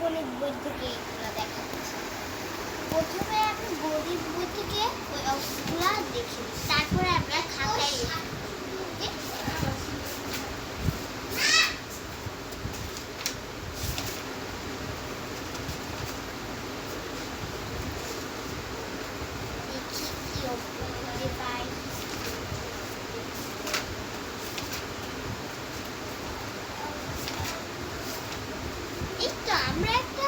গণিত বই থেকে এগুলো দেখাচ্ছি। প্রথমে আমি গণিত বই থেকে ওই অঙ্কগুলো দেখি, তারপরে আমরা খাতায় লিখি। দেখি কি অঙ্ক খুঁজে পাই। এই তো আমরা একটা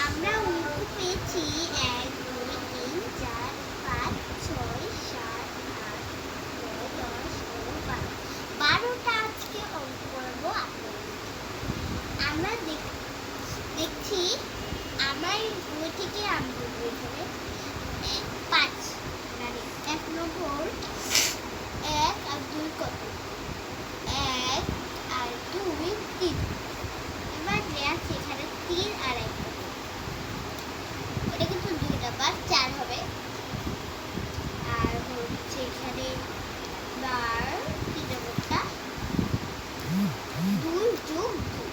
আমরা অঙ্ক পেয়েছি 1 2 3 4 5 6 7 8 9 10 11 12টা আজকে অঙ্ক করবো আপনাদের। আমরা দেখছি আমার বই থেকে আমি বলবো এখানে 5 মানে 1 নম্বর 1 আর 2 কত? 1 আর 2 3। এবার আছে এখানে 3 আর 1, এটা কিন্তু 2টা বার 4 হবে। আর হচ্ছে এখানে বার 3 নম্বরটা 2 যোগ 2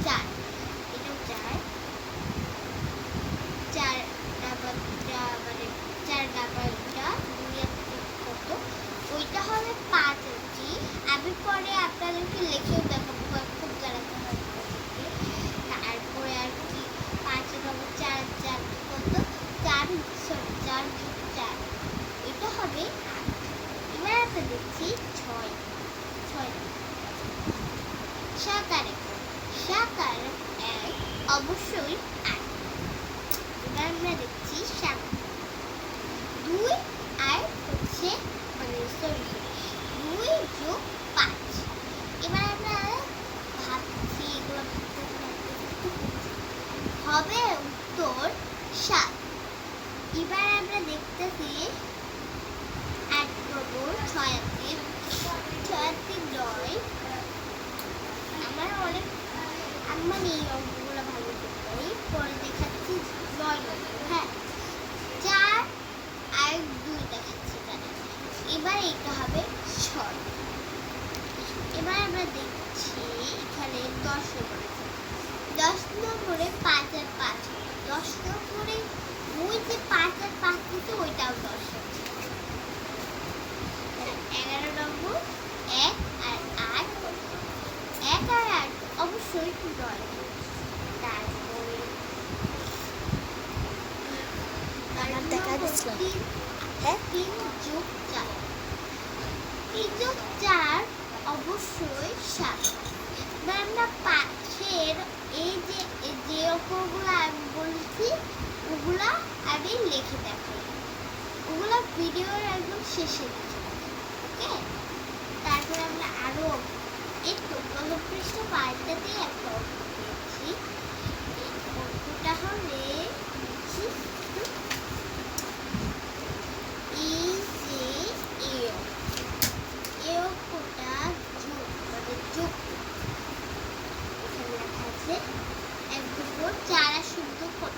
4, এটা 4 ডাবাটা মানে 4 ডাবাটা 2 এর কত? ওইটা হবে 5 ইঞ্চি। আমি পরে আপনাদেরকে লিখেও দেখাবো খুব দাঁড়াতে হবে। তারপরে আর কি 5 নম্বর 4 4 কত? 4 যোগ 4, এটা হবে 8। এবার আমরা দেখছি 6 7 আর 1 অবশ্যই 8। এবার আমরা দেখছি 7 2 আর হচ্ছে মানে 2 যোগ 5। এবার আমরা ভাবছি এগুলো হবে উত্তর 7। এবার আমরা দেখতেছি 8 নম্বর 6 আর 3 9। আমার অনেক মানে এই অঙ্কগুলো ভালো করতে পরে দেখাচ্ছি 9 নম্বর। হ্যাঁ 4 আর 2 দেখাচ্ছি তাহলে। এবার এটা হবে 6। এবার আমরা দেখছি এখানে 10 নম্বর 10 নম্বরে 5 আর 5 10 নম্বরে ওই যে 5 আর 5 দিতে ওইটাও 10 হবে। 11 নম্বর 1 আর 8 1 আর 8 অবশ্যই 9। তারপরে দেখা দিচ্ছিল 3 যোগ 4 3 যোগ 4 অবশ্যই 7। আমরা পাশের এই যে অঙ্কগুলো আমি বলছি ওগুলা আমি লিখে দেখাই, ওগুলা ভিডিওর একদম শেষে লিখে দেখাই। ওকে, তারপরে আমরা আরো একটু প্রথম পৃষ্ঠ পাল্টাতে একটা অঙ্ক পেয়েছি। এই অঙ্কটা হবে এই যে এই অঙ্কটা যোগ মানে যোগ এখানে লেখা আছে 1 2 4 আর 0 কত?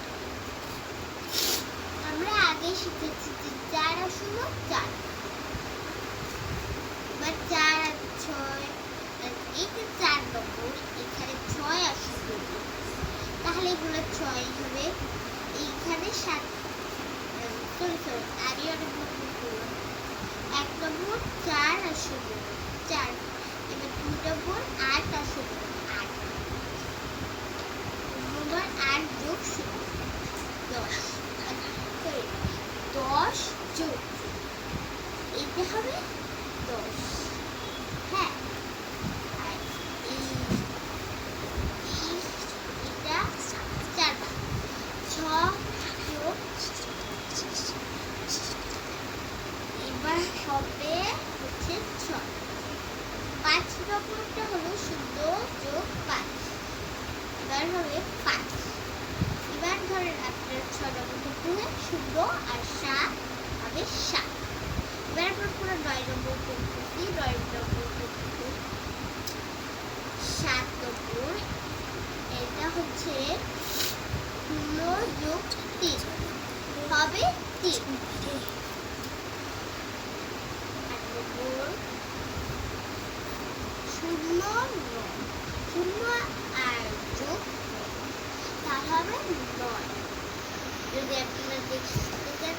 আমরা আগে শিখেছি যে 4 আর 0 4, এবার 4 আর 6 এই যে 4 নম্বর এখানে 6 আর 0, তাহলে এগুলো 6 হবে। এইখানে 7 সরি আরই অনেক নম্বর করলাম। 1 নম্বর 4 আর 0 4, এবার 2 নম্বর 8 আর 0 8 নম্বর 8 যোগ 0 10 সরি 10 যোগ এইটা হবে 10। হ্যাঁ আর এটা 4 বার 6 যোগ এবার হবে হচ্ছে 6। 5 নম্বরটা হলো 0 যোগ 5, এবার হবে 5। এবার ধরেন আপনার 6 নম্বরটা পুরো 0 আর 7 হবে 7। এবার আমরা পুরো 9 নম্বর করতেছি। 9 নম্বর করতে 7 নম্বর এটা হচ্ছে 0 যোগ 3 হবে 3। 8 নম্বর 0 9 0 আর যোগ হবে নয়। যদি আপনারা দেখতে চান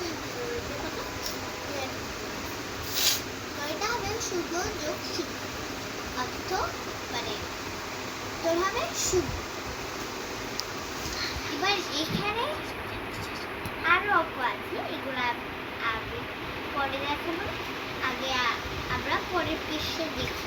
নয়টা হবে শুভ যোগ শুভ, অর্থ মানে উত্তর হবে শুভ। এবার এখানে আরো অঙ্ক আছে, এগুলা আমি পরে দেখাবো। আগে আমরা পরের পৃষ্ঠে দেখি।